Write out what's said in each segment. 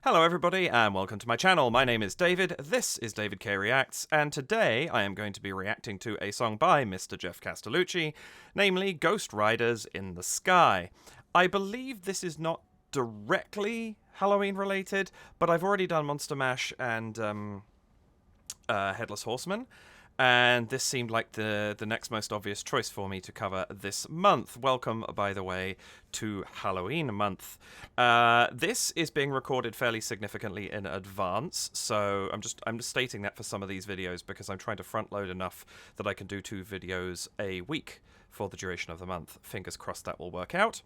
Hello everybody and welcome to my channel. My name is David, this is David K Reacts, and today I am going to be reacting to a song by Mr. Geoff Castellucci, namely Ghost Riders in the Sky. I believe this is not directly Halloween related, but I've already done Monster Mash and Headless Horseman, and this seemed like the next most obvious choice for me to cover this month. Welcome, by the way, to Halloween month. This is being recorded fairly significantly in advance, so I'm just stating that for some of these videos because I'm trying to front load enough that I can do 2 videos a week for the duration of the month. Fingers crossed that will work out.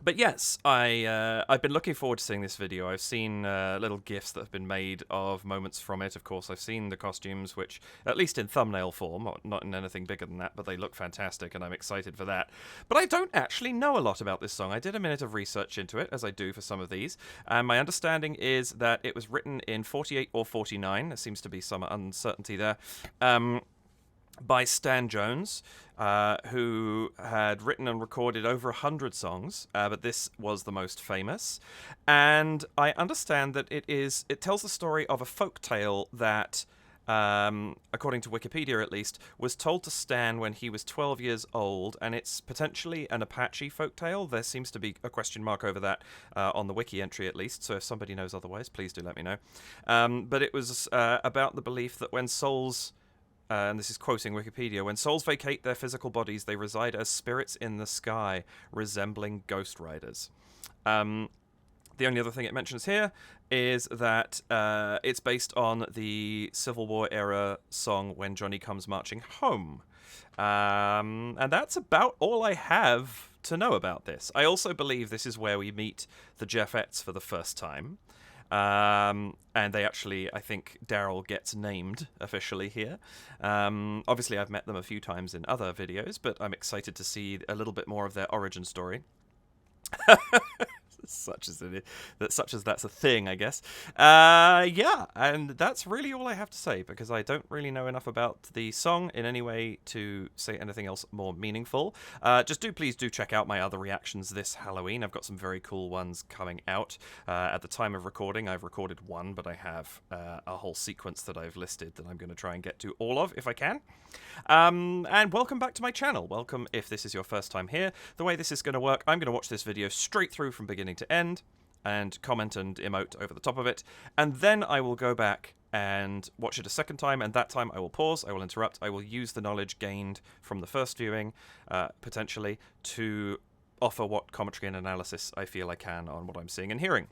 But yes, I've been looking forward to seeing this video. I've seen little GIFs that have been made of moments from it. Of course, I've seen the costumes, which, at least in thumbnail form, not in anything bigger than that, but they look fantastic, and I'm excited for that. But I don't actually know a lot about this song. I did a minute of research into it, as I do for some of these, and my understanding is that it was written in 48 or 49. There seems to be some uncertainty there. By Stan Jones, who had written and recorded over 100 songs, but this was the most famous. And I understand that it tells the story of a folktale that, according to Wikipedia at least, was told to Stan when he was 12 years old, and it's potentially an Apache folktale. There seems to be a question mark over that on the wiki entry at least, so if somebody knows otherwise, please do let me know. But it was about the belief that when souls... and this is quoting Wikipedia, when souls vacate their physical bodies, they reside as spirits in the sky, resembling ghost riders. The only other thing it mentions here is that it's based on the Civil War era song When Johnny Comes Marching Home. And that's about all I have to know about this. I also believe this is where we meet the Geoffettes for the first time. And they actually, I think Daryl gets named officially here. Obviously, I've met them a few times in other videos, but I'm excited to see a little bit more of their origin story. Such as that's a thing, I guess. Yeah, and that's really all I have to say, because I don't really know enough about the song in any way to say anything else more meaningful. Please do check out my other reactions this Halloween. I've got some very cool ones coming out. At the time of recording, I've recorded one, but I have a whole sequence that I've listed that I'm going to try and get to all of, if I can. And welcome back to my channel. Welcome if this is your first time here. The way this is going to work, I'm going to watch this video straight through from beginning to end and comment and emote over the top of it, and then I will go back and watch it a second time, and that time I will pause, I will interrupt, I will use the knowledge gained from the first viewing, potentially, to offer what commentary and analysis I feel I can on what I'm seeing and hearing.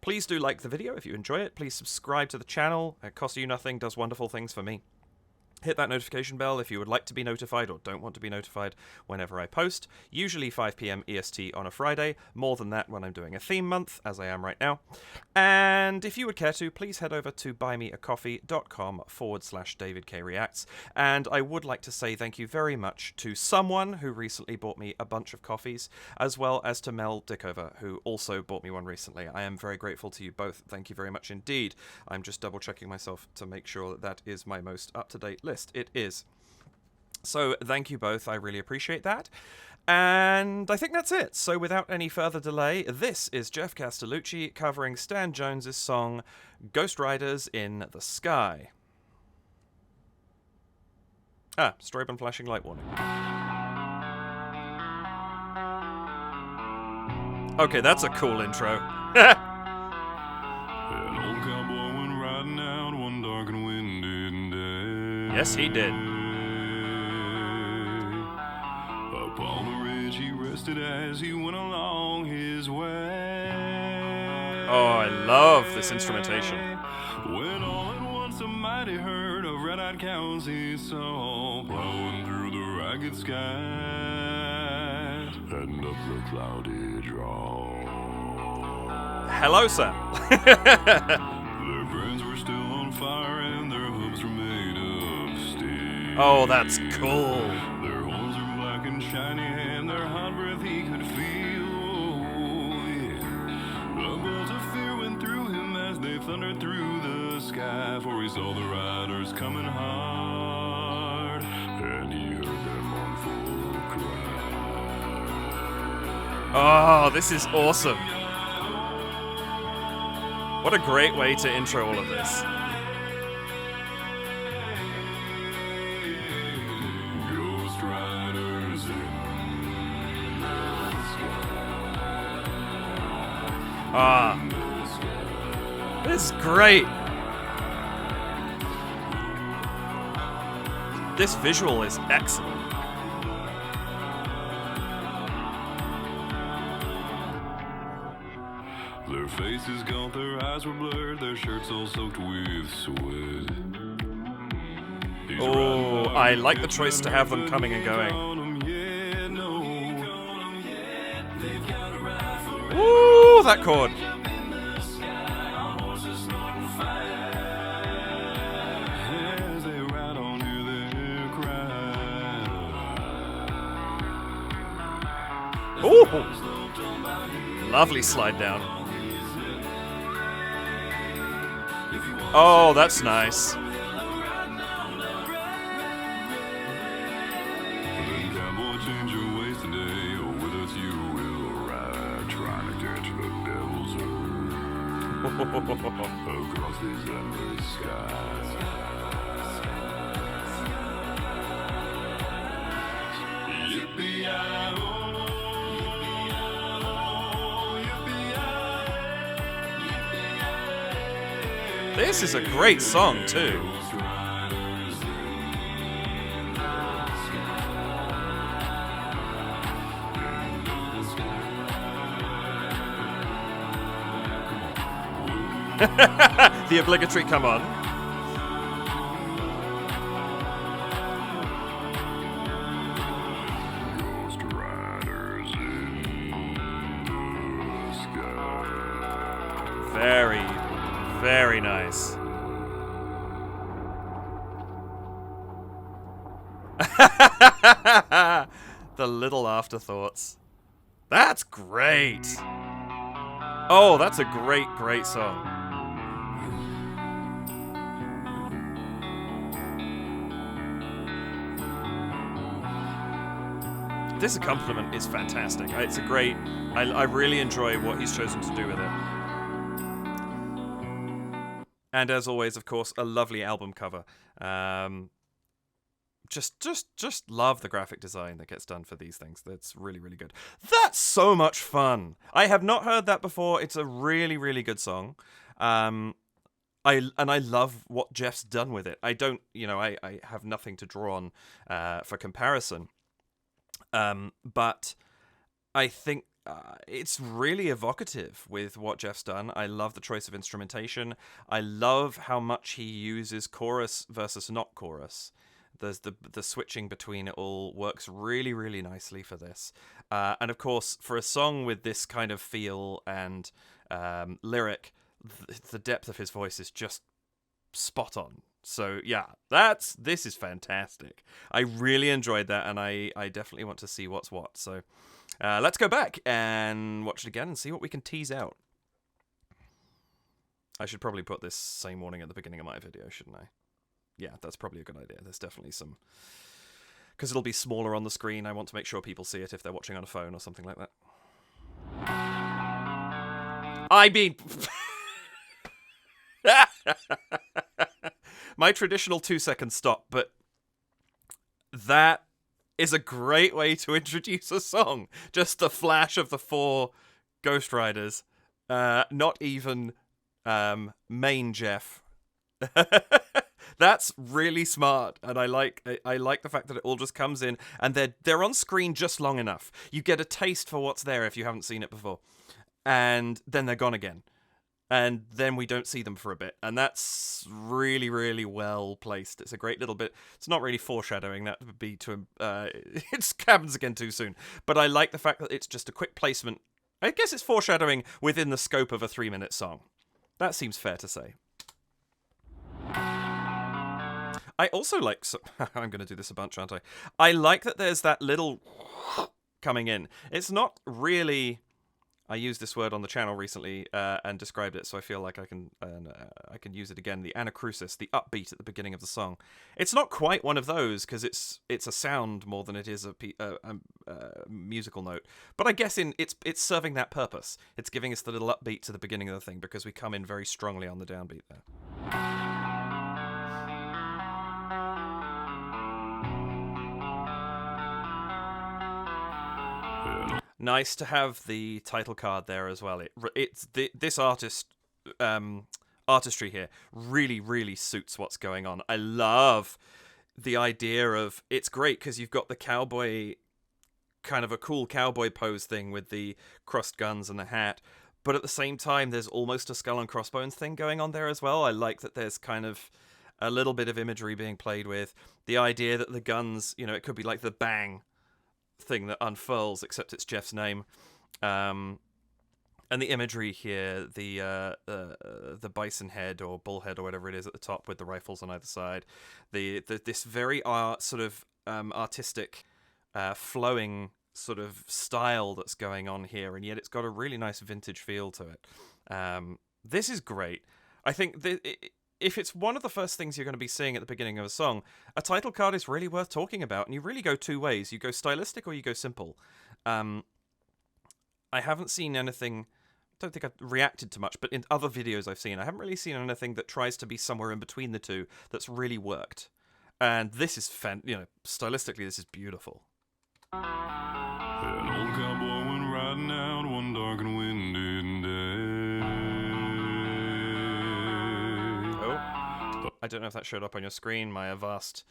Please do like the video if you enjoy it. Please subscribe to the channel. It costs you nothing, does wonderful things for me. Hit that notification bell if you would like to be notified or don't want to be notified whenever I post. Usually 5 PM EST on a Friday. More than that when I'm doing a theme month, as I am right now. And if you would care to, please head over to buymeacoffee.com/DavidKReacts. And I would like to say thank you very much to someone who recently bought me a bunch of coffees, as well as to Mel Dickover, who also bought me one recently. I am very grateful to you both. Thank you very much indeed. I'm just double-checking myself to make sure that that is my most up-to-date list. It is. So thank you both, I really appreciate that. And I think that's it. So without any further delay, this is Geoff Castellucci covering Stan Jones's song Ghost Riders in the Sky. Strobe and flashing light warning. Okay, that's a cool intro. An old cowboy went riding out one dark and windy day. Yes, he did. Upon the ridge he rested as he went along his way. Oh, I love this instrumentation. When all at once a mighty herd of red-eyed cows he saw plowing through the ragged skies and up the cloudy draw. Hello, sir. Their brains were still on fire and their hooves were made of steel. Oh, that's cool. Their horns were black and shiny and their hot breath he could feel. Yeah. A bolt of fear went through him as they thundered through the sky, for he saw the riders coming hard and he heard their mournful cry. Oh, this is awesome. What a great way to intro all of this. Ghost riders in the sky. Ah. This is great. This visual is excellent. Their faces gaunt, their eyes were blurred, their shirts all soaked with sweat. Oh, I like the choice to have them coming and going. Ooh, that chord. Ooh, lovely slide down. Oh, that's nice. Change your ways today, or with us you will ride, trying to catch the devil's herd across these endless skies. Yippee-yi-oh, yippee-yi-hey. This is a great song, too. The obligatory come on. Ghost riders in the sky. Very, very nice. The little afterthoughts. That's great. Oh, that's a great, great song. This accompaniment is fantastic. It's a great... I really enjoy what he's chosen to do with it. And as always, of course, a lovely album cover. Just love the graphic design that gets done for these things. That's really, really good. That's so much fun. I have not heard that before. It's a really, really good song. I love what Geoff's done with it. I don't, I have nothing to draw on for comparison. But I think it's really evocative with what Geoff's done. I love the choice of instrumentation. I love how much he uses chorus versus not chorus. There's the switching between it all works really, really nicely for this. And of course, for a song with this kind of feel and lyric, the depth of his voice is just spot on. So yeah, this is fantastic. I really enjoyed that, and I definitely want to see what's what. So let's go back and watch it again and see what we can tease out. I should probably put this same warning at the beginning of my video, shouldn't I? Yeah, that's probably a good idea. There's definitely some... Because it'll be smaller on the screen, I want to make sure people see it if they're watching on a phone or something like that. I mean... My traditional 2-second stop, but that is a great way to introduce a song. Just a flash of the 4 Ghost Riders. Not even main Geoff. That's really smart, and I like the fact that it all just comes in, and they're on screen just long enough. You get a taste for what's there if you haven't seen it before, and then they're gone again. And then we don't see them for a bit. And that's really, really well placed. It's a great little bit. It's not really foreshadowing. That would be to... it happens again too soon. But I like the fact that it's just a quick placement. I guess it's foreshadowing within the scope of a 3-minute song. That seems fair to say. I also like... I'm going to do this a bunch, aren't I? I like that there's that little coming in. It's not really... I used this word on the channel recently and described it, so I feel like I can use it again. The anacrusis, the upbeat at the beginning of the song. It's not quite one of those because it's a sound more than it is a musical note. But I guess it's serving that purpose. It's giving us the little upbeat to the beginning of the thing because we come in very strongly on the downbeat there. Nice to have the title card there as well. This artistry here really suits what's going on. I love the idea of, it's great because you've got the cowboy, kind of a cool cowboy pose thing with the crossed guns and the hat, but at the same time there's almost a skull and crossbones thing going on there as well. I like that there's kind of a little bit of imagery being played with. The idea that the guns, it could be like the bang thing that unfurls, except it's Geoff's name, and the imagery here, the bison head or bull head or whatever it is at the top with the rifles on either side, this very artistic, flowing sort of style that's going on here, and yet it's got a really nice vintage feel to it. This is great. I think if it's one of the first things you're going to be seeing at the beginning of a song, a title card is really worth talking about, and you really go two ways. You go stylistic or you go simple. I haven't seen anything, I don't think I've reacted to much, but in other videos I've seen, I haven't really seen anything that tries to be somewhere in between the two that's really worked. And this is, stylistically, this is beautiful. An old cowboy went riding out one dark and windy day. I don't know if that showed up on your screen. My Avast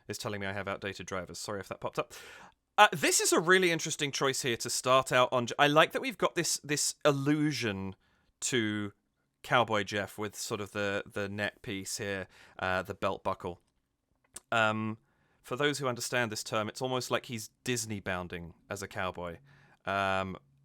is telling me I have outdated drivers. Sorry if that popped up. This is a really interesting choice here to start out on. I like that we've got this allusion to Cowboy Geoff with sort of the neck piece here, the belt buckle. For those who understand this term, it's almost like he's Disney bounding as a cowboy.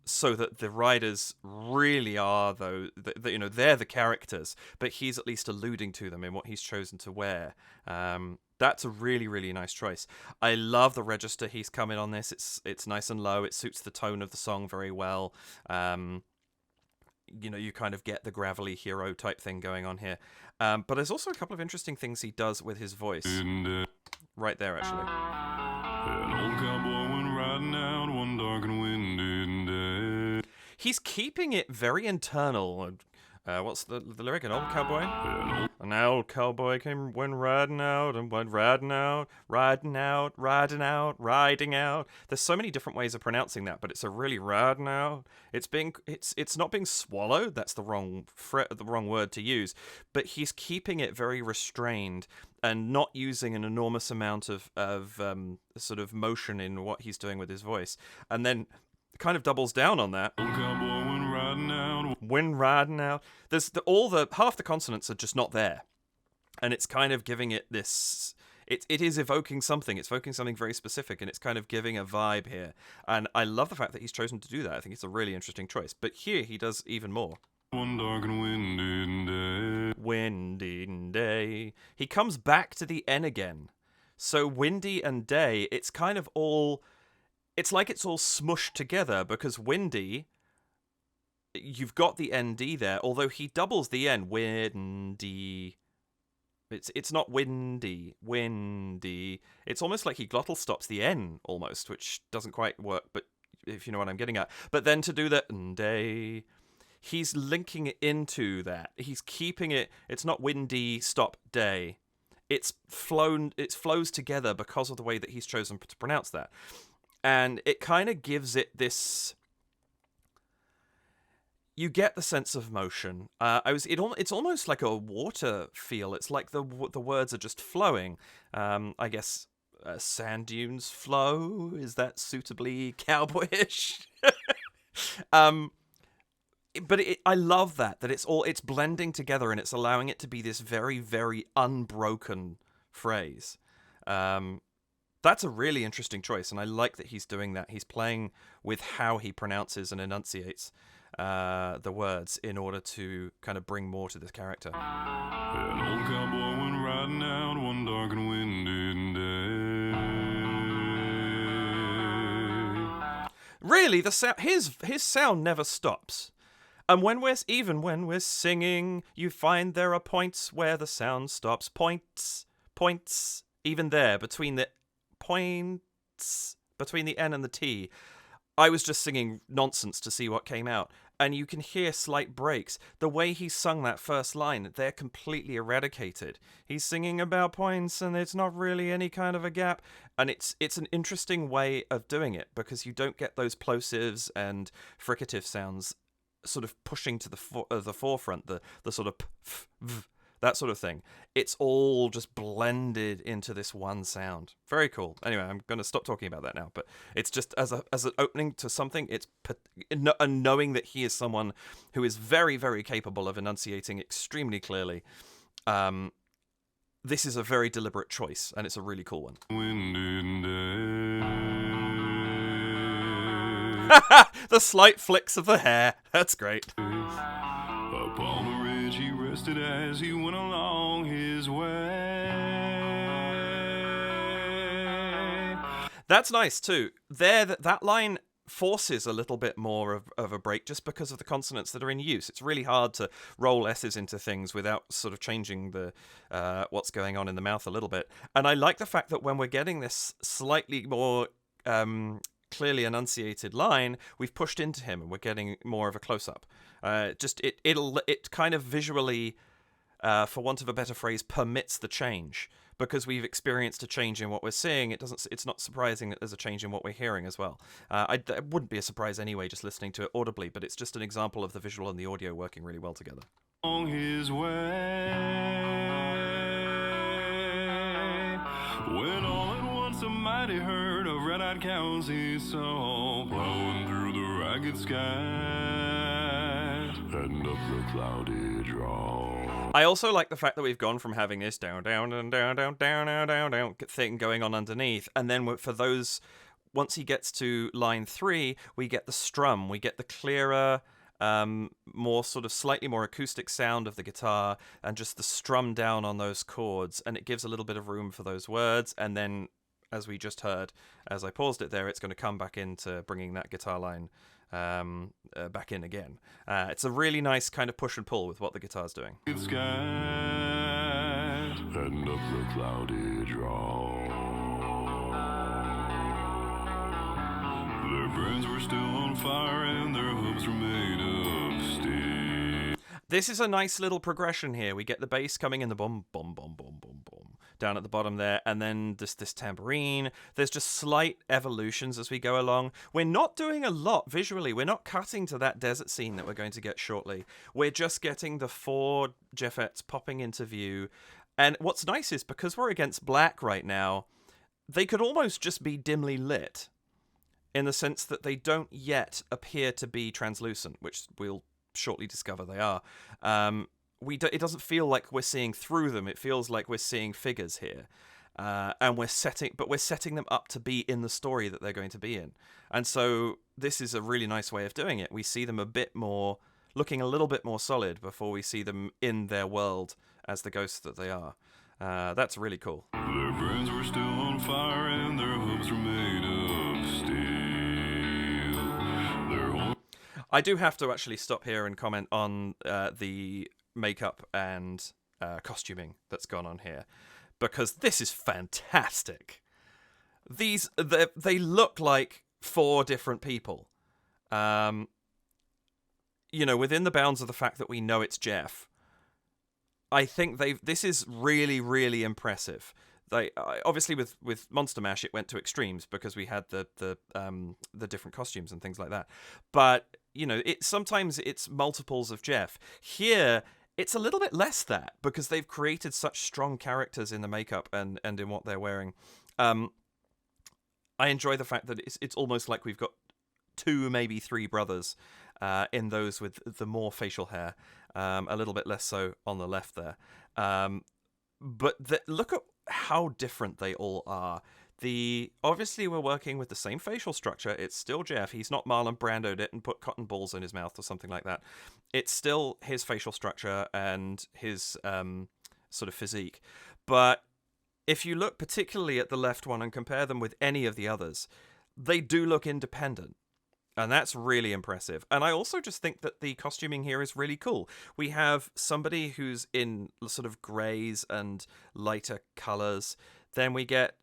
So that the riders really are, though, they're the characters, but he's at least alluding to them in what he's chosen to wear. That's a really nice choice. I love the register he's come in on this. It's nice and low. It suits the tone of the song very well. You kind of get the gravelly hero type thing going on here. But there's also a couple of interesting things he does with his voice. Right there, actually. An old cowboy went riding out one dark and windy day. He's keeping it very internal. What's the lyric? An old cowboy? An old cowboy went riding out and went riding out. There's so many different ways of pronouncing that, but it's a really riding out. It's not being swallowed. That's the wrong word to use. But he's keeping it very restrained and not using an enormous amount of sort of motion in what he's doing with his voice. And then kind of doubles down on that. Old cowboy went riding out. When riding out, there's half the consonants are just not there, and it's kind of giving it this. It is evoking something. It's evoking something very specific, and it's kind of giving a vibe here. And I love the fact that he's chosen to do that. I think it's a really interesting choice. But here he does even more. One dark and windy day. Windy day. He comes back to the N again. So windy and day. It's kind of all. It's like it's all smushed together because windy, you've got the ND there, although he doubles the N. Windy. It's not windy. Windy. It's almost like he glottal stops the N almost, which doesn't quite work, but if you know what I'm getting at. But then to do the day, he's linking it into that. He's keeping it. It's not windy, stop, day. It flows together because of the way that he's chosen to pronounce that. And it kind of gives it this. You get the sense of motion. It's almost like a water feel. It's like the words are just flowing. I guess sand dunes flow. Is that suitably cowboyish? But I love that it's blending together and it's allowing it to be this very, very unbroken phrase. That's a really interesting choice, and I like that he's doing that. He's playing with how he pronounces and enunciates the words in order to kind of bring more to this character. An old cowboy went riding out one dark and windy day. Really, the sound, his sound never stops. And when we're singing, you find there are points where the sound stops. Points, even there between the points between the N and the T. I was just singing nonsense to see what came out, and you can hear slight breaks. The way he sung that first line, they're completely eradicated. He's singing about points, and it's not really any kind of a gap. And it's an interesting way of doing it, because you don't get those plosives and fricative sounds sort of pushing to the forefront, the sort of p, f, v, that sort of thing. It's all just blended into this one sound. Very cool. Anyway, I'm going to stop talking about that now, but it's just as an opening to something, and knowing that he is someone who is very, very capable of enunciating extremely clearly. This is a very deliberate choice, and it's a really cool one. The slight flicks of the hair. That's great. Upon the ridge he rested as he went along his way. That's nice too. That line forces a little bit more of a break just because of the consonants that are in use. It's really hard to roll S's into things without sort of changing the what's going on in the mouth a little bit. And I like the fact that when we're getting this slightly more clearly enunciated line, we've pushed into him and we're getting more of a close-up. It kind of visually, for want of a better phrase, permits the change, because we've experienced a change in what we're seeing. It's not surprising that there's a change in what we're hearing as well. It wouldn't be a surprise anyway, just listening to it audibly, but it's just an example of the visual and the audio working really well together. On his way, when all at once a mighty herd of red-eyed cows he saw plowing through the ragged skies and up the cloudy draw. I also like the fact that we've gone from having this down, down, and down, down, down, down, down, down thing going on underneath, and then for those, once he gets to line 3, we get the strum, we get the clearer, more sort of slightly more acoustic sound of the guitar, and just the strum down on those chords, and it gives a little bit of room for those words. And then, as we just heard, as I paused it there, it's going to come back into bringing that guitar line back in again. It's a really nice kind of push and pull with what the guitar's doing. Skies and up the cloudy draw. Their brains were still on fire and their hooves were made of steel. This is a nice little progression here. We get the bass coming in, the boom, boom, boom, boom, boom, boom, down at the bottom there, and then this tambourine. There's just slight evolutions as we go along. We're not doing a lot visually. We're not cutting to that desert scene that we're going to get shortly. We're just getting the 4 Geoffettes popping into view. And what's nice is, because we're against black right now, they could almost just be dimly lit, in the sense that they don't yet appear to be translucent, which we'll shortly discover they are. It doesn't feel like we're seeing through them. It feels like we're seeing figures here, and we're setting them up to be in the story that they're going to be in. And so this is a really nice way of doing it. We see them looking a little bit more solid before we see them in their world as the ghosts that they are. That's really cool. Their brains were still on fire and their hooves were made of steel. I do have to actually stop here and comment on the makeup and costuming that's gone on here, because this is fantastic. They look like 4 different people. Within the bounds of the fact that we know it's Geoff, I think this is really, really impressive. They obviously with Monster Mash it went to extremes because we had the different costumes and things like that. But sometimes it's multiples of Geoff. Here it's a little bit less that, because they've created such strong characters in the makeup and in what they're wearing. I enjoy the fact that it's almost like we've got 2, maybe 3 brothers in those with the more facial hair, a little bit less so on the left there. But look at how different they all are. Obviously we're working with the same facial structure. It's still Geoff. He's not Marlon Brando'd it and put cotton balls in his mouth or something like that. It's still his facial structure and his sort of physique. But if you look particularly at the left one and compare them with any of the others, they do look independent. And that's really impressive. And I also just think that the costuming here is really cool. We have somebody who's in sort of greys and lighter colors. Then we get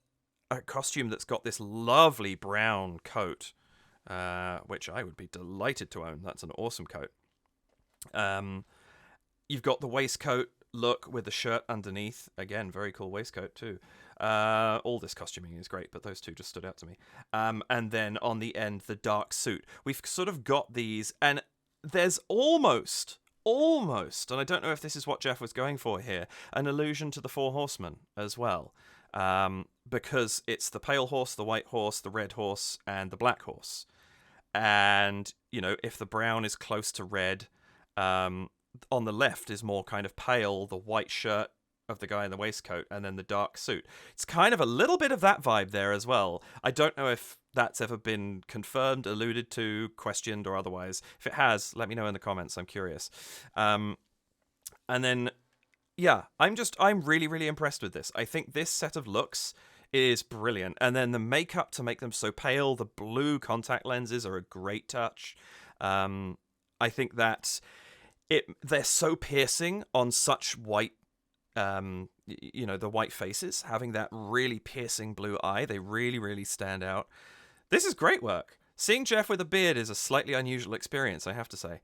a costume that's got this lovely brown coat, which I would be delighted to own. That's an awesome coat. You've got the waistcoat look with the shirt underneath. Again, very cool waistcoat too. All this costuming is great, but those two just stood out to me. And then on the end, the dark suit. We've sort of got these, and there's almost, and I don't know if this is what Geoff was going for here, an allusion to the Four Horsemen as well. Because it's the pale horse, the white horse, the red horse, and the black horse. And, you know, if the brown is close to red, on the left is more kind of pale, the white shirt of the guy in the waistcoat, and then the dark suit. It's kind of a little bit of that vibe there as well. I don't know if that's ever been confirmed, alluded to, questioned, or otherwise. If it has, let me know in the comments. I'm curious. And then, yeah, I'm really, really impressed with this. I think this set of looks is brilliant. And then the makeup to make them so pale, the blue contact lenses are a great touch. I think that they're so piercing on such white, the white faces, having that really piercing blue eye. They really, really stand out. This is great work. Seeing Geoff with a beard is a slightly unusual experience, I have to say.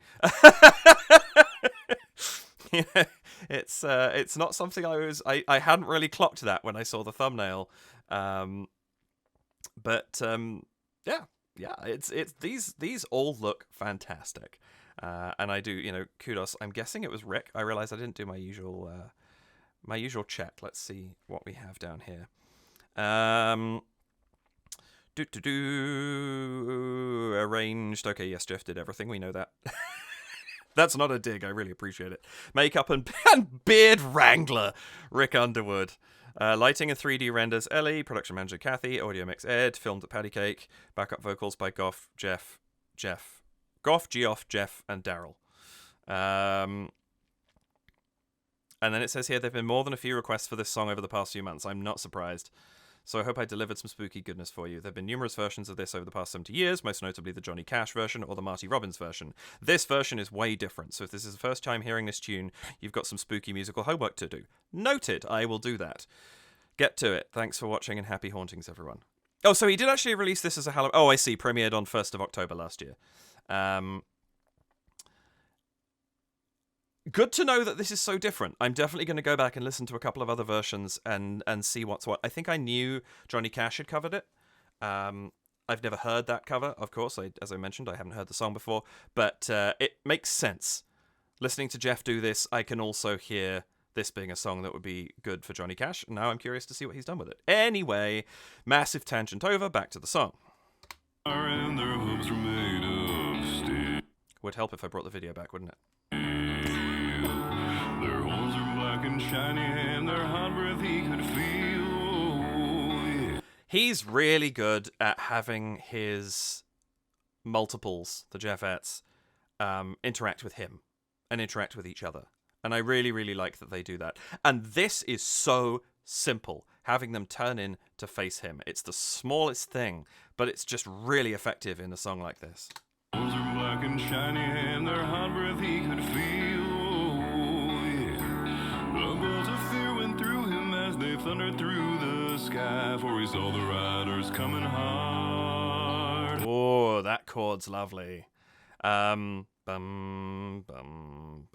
Yeah, it's not something I hadn't really clocked that when I saw the thumbnail. It's these all look fantastic. And I do, kudos. I'm guessing it was Rick. I realized I didn't do my usual check. Let's see what we have down here. Arranged. Okay, yes, Geoff did everything. We know that. That's not a dig. I really appreciate it. Makeup and beard wrangler, Rick Underwood. Lighting and 3D renders, Ellie. Production manager, Kathy. Audio mix, Ed. Filmed at Patty Cake. Backup vocals by Geoff, Geoff, Geoff, and Daryl. And then it says here, there have been more than a few requests for this song over the past few months. I'm not surprised. So I hope I delivered some spooky goodness for you. There have been numerous versions of this over the past 70 years, most notably the Johnny Cash version or the Marty Robbins version. This version is way different, so if this is the first time hearing this tune, you've got some spooky musical homework to do. Noted, I will do that. Get to it. Thanks for watching and happy hauntings, everyone. Oh, so he did actually release this as a Halloween... Oh, I see. Premiered on 1st of October last year. Good to know that this is so different. I'm definitely going to go back and listen to a couple of other versions and see what's what. I think I knew Johnny Cash had covered it. I've never heard that cover, of course. As I mentioned, I haven't heard the song before. But it makes sense. Listening to Geoff do this, I can also hear this being a song that would be good for Johnny Cash. Now I'm curious to see what he's done with it. Anyway, massive tangent over, back to the song. And their hooves were made of steel. Would help if I brought the video back, wouldn't it? Their horns are black and shiny, and their hot breath he could feel. Yeah. He's really good at having his multiples, the Geofettes, interact with him and interact with each other. And I really, really like that they do that. And this is so simple, having them turn in to face him. It's the smallest thing, but it's just really effective in a song like this. Horns are black and shiny, and their hot breath he could feel. Yeah. A bolt of fear went through him as they thundered through the sky, for he saw the riders coming hard. Oh, that chord's lovely. Bum, bum, bum.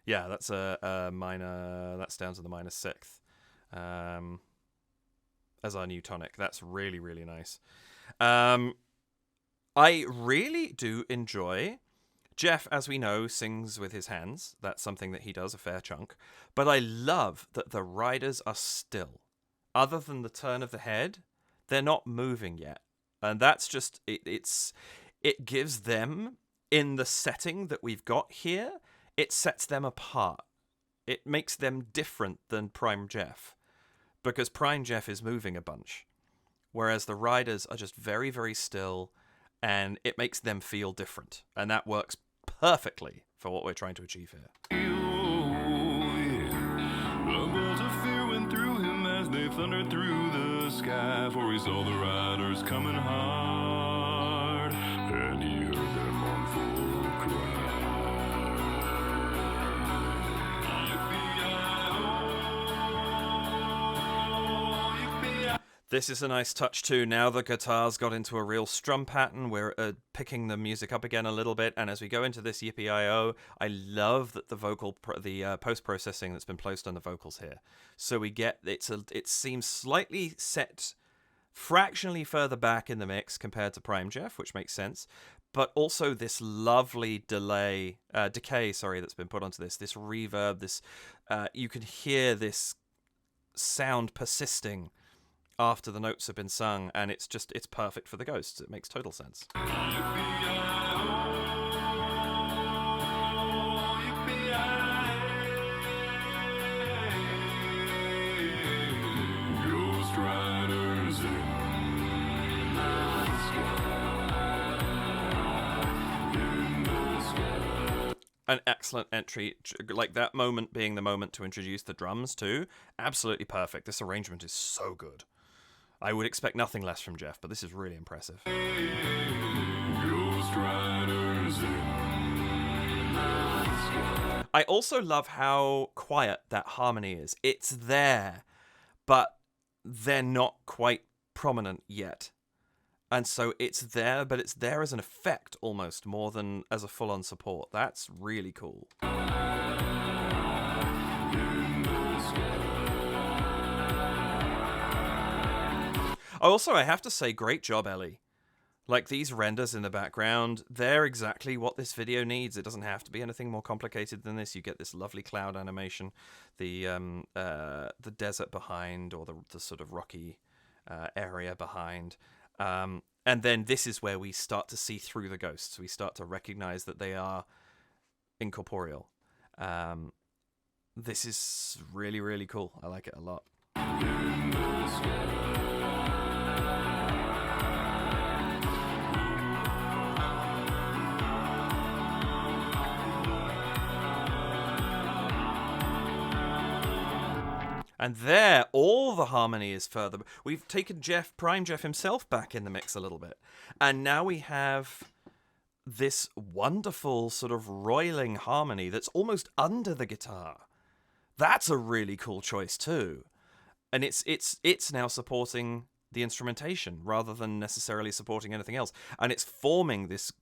Yeah, that's a minor. That's down to the minor sixth as our new tonic. That's really, really nice. I really do enjoy. Geoff, as we know, sings with his hands. That's something that he does a fair chunk. But I love that the riders are still. Other than the turn of the head, they're not moving yet, and that's just it gives them, in the setting that we've got here, it sets them apart. It makes them different than Prime Geoff, because Prime Geoff is moving a bunch, whereas the riders are just very, very still, and it makes them feel different, and that works perfectly for what we're trying to achieve here. A bolt of fear went through him as they thundered through the sky, for he saw the riders coming hard. and he heard their mournful cry. This is a nice touch too. Now the guitars got into a real strum pattern. We're picking the music up again a little bit, and as we go into this yippee-i-oh, I love that the post-processing that's been placed on the vocals here. So we get it seems slightly set fractionally further back in the mix compared to Prime Geoff, which makes sense. But also this lovely decay, that's been put onto this reverb. This you can hear this sound persisting after the notes have been sung, and it's perfect for the ghosts. It makes total sense. Ghost riders in the sky. An excellent entry, like that moment being the moment to introduce the drums too. Absolutely perfect. This arrangement is so good. I would expect nothing less from Geoff, but this is really impressive. Ghost riders in the sky. I also love how quiet that harmony is. It's there, but they're not quite prominent yet. And so it's there, but it's there as an effect almost more than as a full-on support. That's really cool. Also, I have to say, great job, Ellie. Like, these renders in the background, they're exactly what this video needs. It doesn't have to be anything more complicated than this. You get this lovely cloud animation, the desert behind, or the sort of rocky area behind. And then this is where we start to see through the ghosts. We start to recognize that they are incorporeal. This is really, really cool. I like it a lot. And there, all the harmony is further. We've taken Prime Geoff himself back in the mix a little bit. And now we have this wonderful sort of roiling harmony that's almost under the guitar. That's a really cool choice too. And it's now supporting the instrumentation rather than necessarily supporting anything else. And it's forming this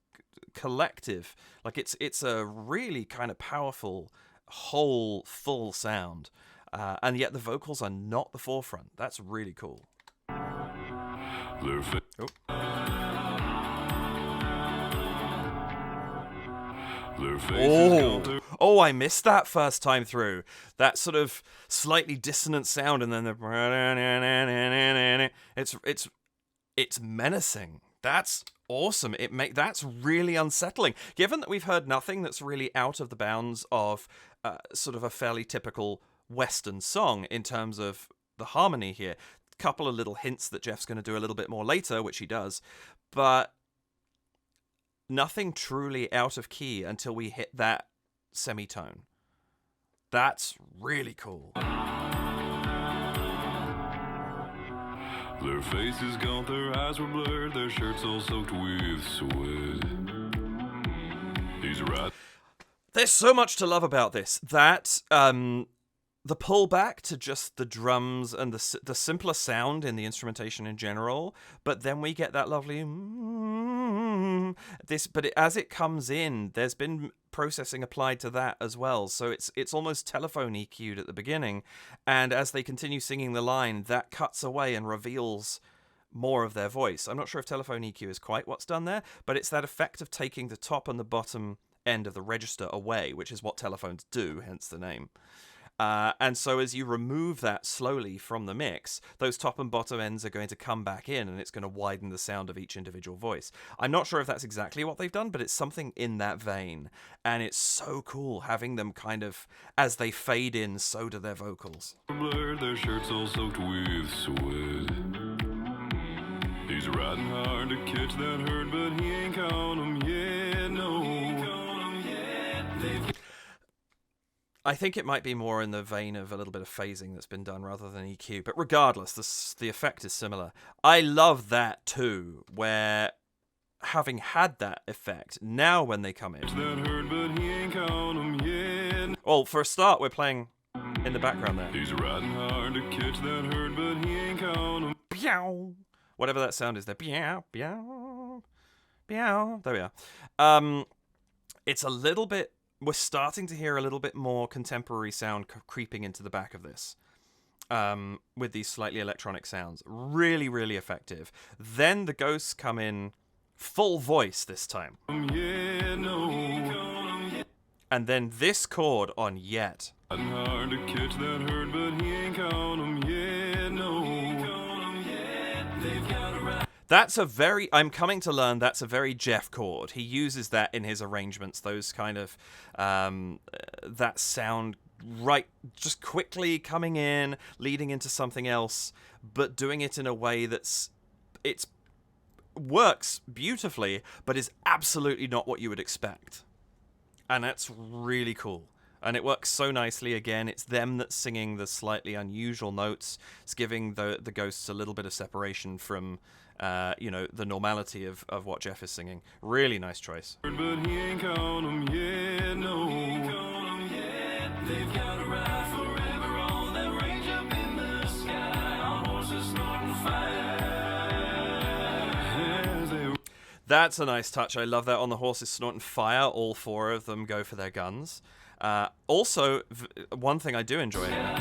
collective, like it's a really kind of powerful whole full sound. And yet the vocals are not the forefront. That's really cool. Oh, I missed that first time through. That sort of slightly dissonant sound, and then it's menacing. That's awesome. That's really unsettling. Given that we've heard nothing that's really out of the bounds of sort of a fairly typical Western song in terms of the harmony here. A couple of little hints that Geoff's going to do a little bit more later, which he does, but nothing truly out of key until we hit that semitone. That's really cool. Their faces gaunt, their eyes were blurred, their shirts all soaked with sweat. He's right. There's so much to love about this. That the pullback to just the drums and the simpler sound in the instrumentation in general, but then we get that lovely as it comes in, there's been processing applied to that as well, so it's almost telephone EQ'd at the beginning, and as they continue singing the line, that cuts away and reveals more of their voice. I'm not sure if telephone EQ is quite what's done there, but it's that effect of taking the top and the bottom end of the register away, which is what telephones do, hence the name. And so as you remove that slowly from the mix, those top and bottom ends are going to come back in, and it's going to widen the sound of each individual voice. I'm not sure if that's exactly what they've done, but it's something in that vein. And it's so cool having them kind of, as they fade in, so do their vocals. Blurred, their shirts all soaked with sweat. He's riding hard to catch that herd, but he ain't caught 'em yet, no. I think it might be more in the vein of a little bit of phasing that's been done rather than EQ. But regardless, the effect is similar. I love that too, where having had that effect, now when they come in... That hurt, but he ain't caught 'em yet. Well, for a start, we're playing in the background there. He's riding hard to catch that hurt, but he ain't caught 'em. Pew! Whatever that sound is there. Pew, pew, pew. There we are. It's a little bit... We're starting to hear a little bit more contemporary sound creeping into the back of this. With these slightly electronic sounds. Really, really effective. Then the ghosts come in full voice this time. Yeah, no. And then this chord on Yet. Riding hard to catch that hurt, but he ain't caught 'em yet, no. That's a very... I'm coming to learn that's a very Geoff chord. He uses that in his arrangements. Those kind of... that sound... right, just quickly coming in, leading into something else, but doing it in a way that's... It's works beautifully, but is absolutely not what you would expect. And that's really cool. And it works so nicely. Again, it's them that's singing the slightly unusual notes. It's giving the ghosts a little bit of separation from, the normality of what Geoff is singing. Really nice choice. But he ain't caught 'em yet, no. They've got a ride forever on that range up in the sky, on horses snorting fire. That's a nice touch. I love that. On the horses snorting fire, all four of them go for their guns. Also, one thing I do enjoy here,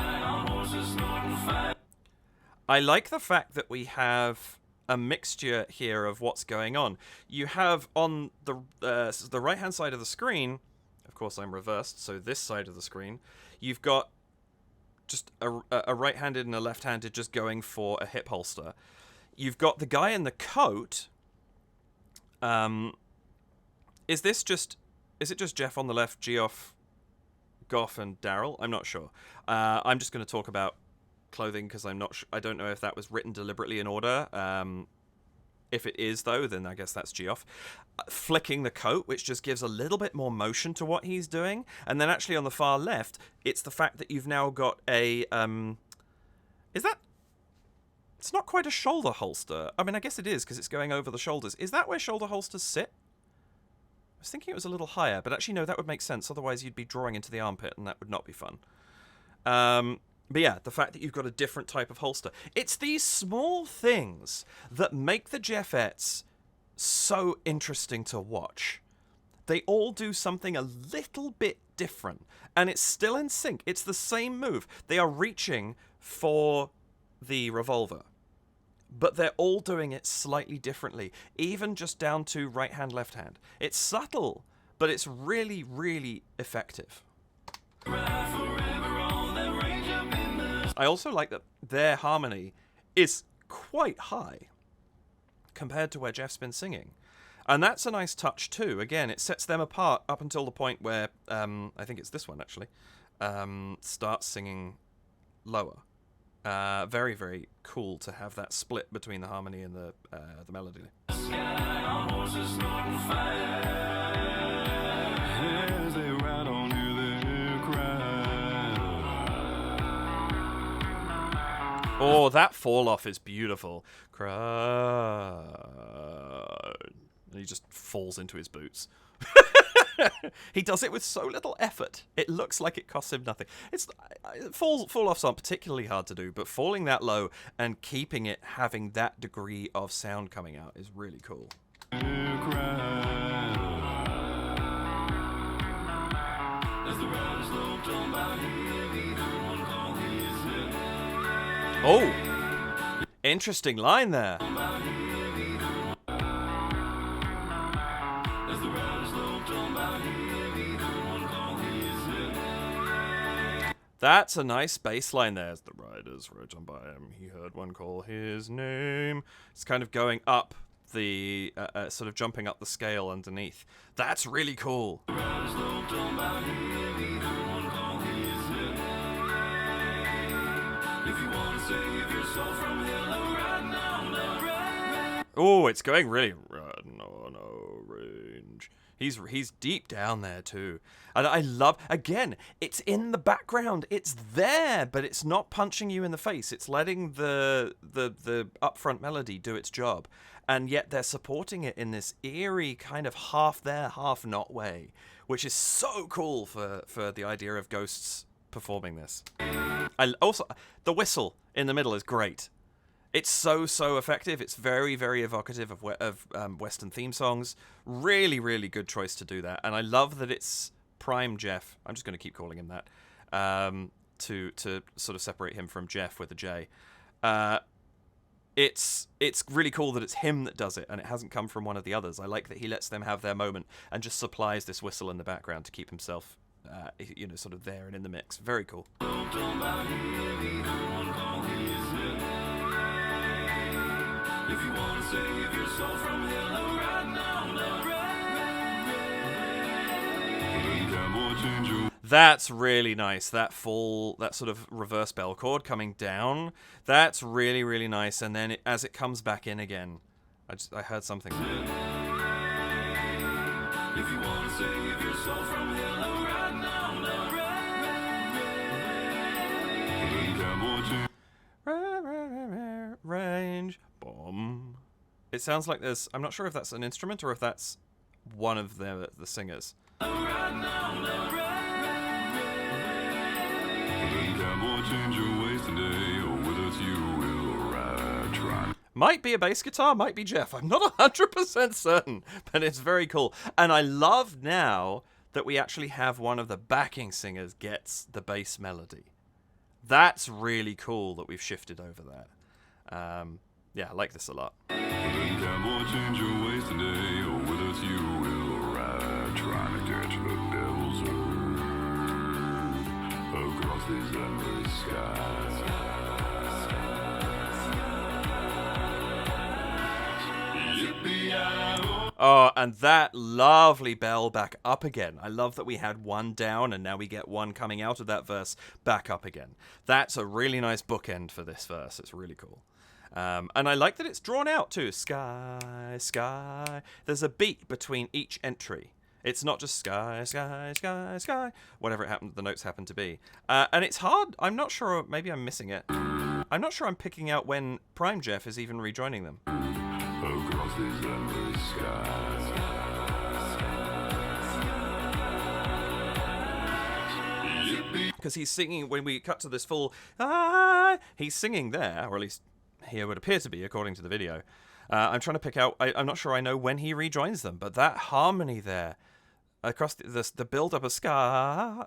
I like the fact that we have a mixture here of what's going on. You have on the right-hand side of the screen, of course I'm reversed, so this side of the screen, you've got just a right-handed and a left-handed just going for a hip holster. You've got the guy in the coat. Is it just Geoff on the left, Geoff, Goff, and Daryl? I'm not sure. I'm just going to talk about clothing because I don't know if that was written deliberately in order. If it is, though, then I guess that's Geoff. Flicking the coat, which just gives a little bit more motion to what he's doing. And then actually on the far left, it's the fact that you've now got a... It's not quite a shoulder holster. I mean, I guess it is because it's going over the shoulders. Is that where shoulder holsters sit? I was thinking it was a little higher, but actually, no, that would make sense. Otherwise, you'd be drawing into the armpit, and that would not be fun. But yeah, the fact that you've got a different type of holster. It's these small things that make the Geoffettes so interesting to watch. They all do something a little bit different, and it's still in sync. It's the same move. They are reaching for the revolver, but they're all doing it slightly differently, even just down to right hand, left hand. It's subtle, but it's really, really effective. I also like that their harmony is quite high compared to where Geoff's been singing. And that's a nice touch too. Again, it sets them apart up until the point where, I think it's this one actually, starts singing lower. Very, very cool to have that split between the harmony and the melody. Oh, that fall off is beautiful. Cry. And he just falls into his boots. He does it with so little effort. It looks like it costs him nothing. Fall-offs aren't particularly hard to do, but falling that low and keeping it having that degree of sound coming out is really cool. Oh, interesting line there. That's a nice bass line there. As the riders rode on by him, he heard one call his name. It's kind of going up the, sort of jumping up the scale underneath. That's really cool. Oh, it's going really riding on orange. He's deep down there too. And I love, again, it's in the background. It's there, but it's not punching you in the face. It's letting the upfront melody do its job. and yet they're supporting it in this eerie kind of half there, half not way, which is so cool for the idea of ghosts performing this. Also, the whistle in the middle is great. It's so effective. It's very, very evocative of Western theme songs. Really, really good choice to do that. And I love that it's Prime Geoff. I'm just going to keep calling him that, to sort of separate him from Geoff with a J. It's really cool that it's him that does it, and it hasn't come from one of the others. I like that he lets them have their moment and just supplies this whistle in the background to keep himself, sort of there and in the mix. Very cool. If you want to save your soul from hell, right now, that's really nice. That sort of reverse bell chord coming down, that's really, really nice. And then as it comes back in again, I heard something. If you want to save your soul from hell, right now, range. Boom. It sounds like there's... I'm not sure if that's an instrument or if that's one of the singers. Might be a bass guitar, might be Geoff. I'm not 100% certain, but it's very cool. And I love now that we actually have one of the backing singers gets the bass melody. That's really cool that we've shifted over that. Yeah, I like this a lot. Oh, and that lovely bell back up again. I love that we had one down and now we get one coming out of that verse back up again. That's a really nice bookend for this verse. It's really cool. And I like that it's drawn out too. Sky, sky. There's a beat between each entry. It's not just sky, sky, sky, sky, whatever the notes happen to be. And it's hard. I'm not sure. Maybe I'm missing it. I'm not sure I'm picking out when Prime Geoff is even rejoining them. Across these endless skies. Because he's singing, when we cut to this full, he's singing there, or at least he would appear to be, according to the video. I'm trying to pick out, I'm not sure I know when he rejoins them, but that harmony there, across the build-up of sky,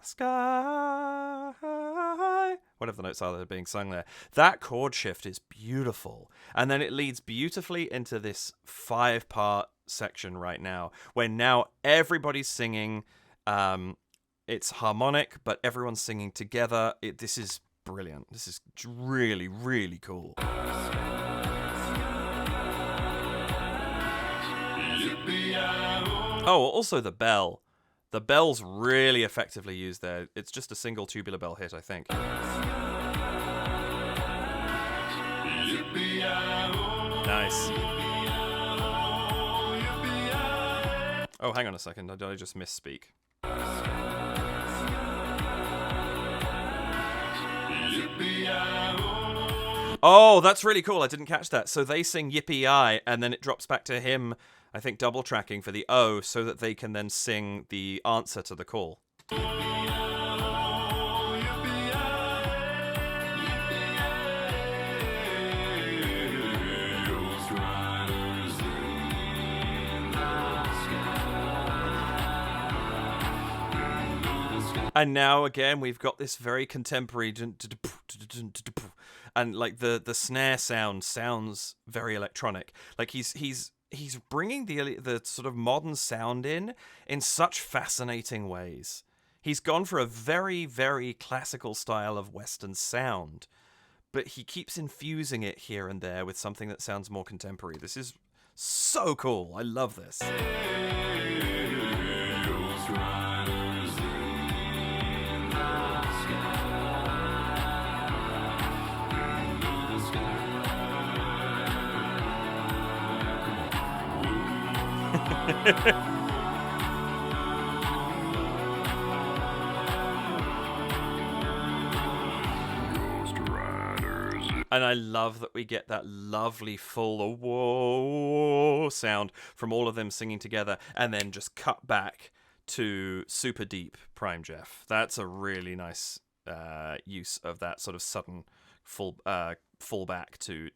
whatever the notes are that are being sung there, that chord shift is beautiful. And then it leads beautifully into this 5-part section right now, where now everybody's singing, it's harmonic, but everyone's singing together. This is brilliant. This is really, really cool. Oh, also the bell. The bell's really effectively used there. It's just a single tubular bell hit, I think. Nice. Oh, hang on a second. Did I just misspeak? Oh, that's really cool. I didn't catch that. So they sing Yippee-I, and then it drops back to him, I think, double tracking for the O, so that they can then sing the answer to the call. And now again we've got this very contemporary, and like the snare sounds very electronic. Like he's bringing the sort of modern sound in such fascinating ways. He's gone for a very, very classical style of Western sound, but he keeps infusing it here and there with something that sounds more contemporary. This is so cool. I love this. And I love that we get that lovely full whoa sound from all of them singing together, and then just cut back to super deep Prime Geoff. That's a really nice use of that sort of sudden full back to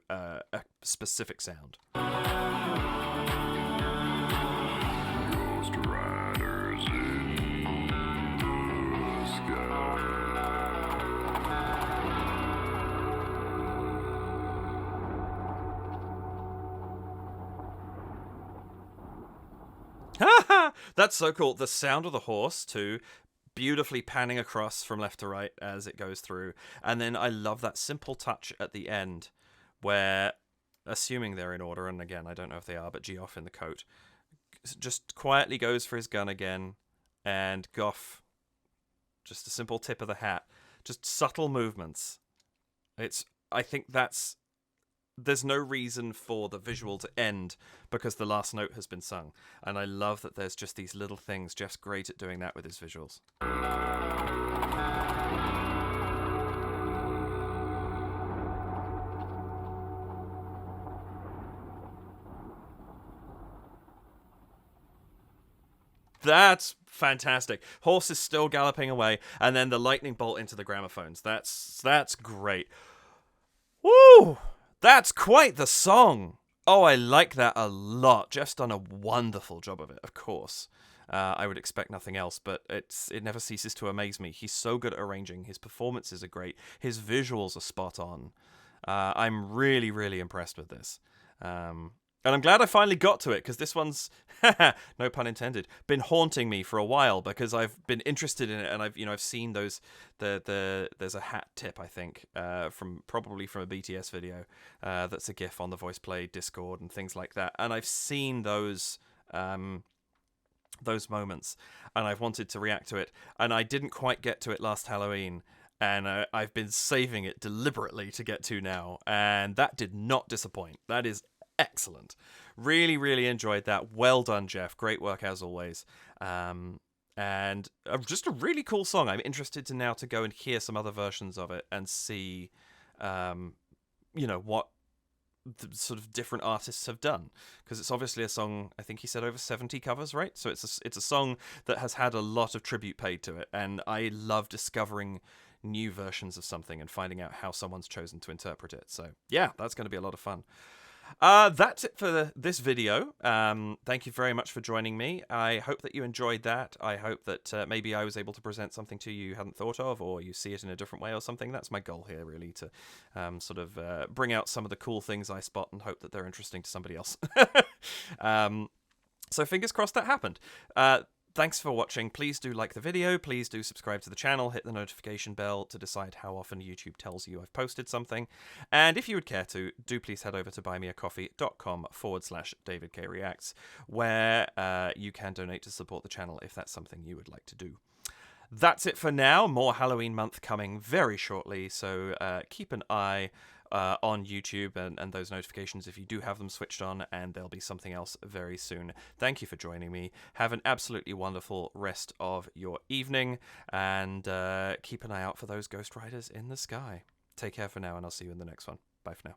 a specific sound. Ghost riders in the sky. That's so cool. The sound of the horse too, beautifully panning across from left to right as it goes through. And then I love that simple touch at the end where, assuming they're in order, and again, I don't know if they are, but Geoff in the coat just quietly goes for his gun again, and Goff, just a simple tip of the hat, just subtle movements. I think there's no reason for the visual to end because the last note has been sung. And I love that there's just these little things. Jeff's great at doing that with his visuals. That's fantastic. Horse is still galloping away, and then the lightning bolt into the gramophones. That's great. Woo! That's quite the song. Oh, I like that a lot. Jeff's done a wonderful job of it, of course. I would expect nothing else, but it never ceases to amaze me. He's so good at arranging. His performances are great. His visuals are spot on. I'm really, really impressed with this. And I'm glad I finally got to it, because this one's, no pun intended, been haunting me for a while, because I've been interested in it, and I've seen those, there's a hat tip, I think, probably from a BTS video, that's a GIF on the Voice Play Discord and things like that, and I've seen those moments, and I've wanted to react to it, and I didn't quite get to it last Halloween, and I've been saving it deliberately to get to now, and that did not disappoint. That is excellent. Really, really enjoyed that. Well done, Geoff. Great work as always. And just a really cool song. I'm interested to go and hear some other versions of it and see, what the sort of different artists have done, because it's obviously a song. I think he said over 70 covers, right? So it's a song that has had a lot of tribute paid to it, and I love discovering new versions of something and finding out how someone's chosen to interpret it. So yeah, that's going to be a lot of fun. That's it for this video. Thank you very much for joining me. I hope that you enjoyed that. I hope that maybe I was able to present something to you hadn't thought of, or you see it in a different way or something. That's my goal here, really, to sort of bring out some of the cool things I spot and hope that they're interesting to somebody else. So fingers crossed that happened. Thanks for watching. Please do like the video. Please do subscribe to the channel. Hit the notification bell to decide how often YouTube tells you I've posted something. And if you would care to, do please head over to buymeacoffee.com/DavidKReacts, where you can donate to support the channel if that's something you would like to do. That's it for now. More Halloween month coming very shortly, so keep an eye on YouTube and those notifications if you do have them switched on, and there'll be something else very soon. Thank you for joining me. Have an absolutely wonderful rest of your evening, and keep an eye out for those Ghost Riders in the sky. Take care for now, and I'll see you in the next one. Bye for now.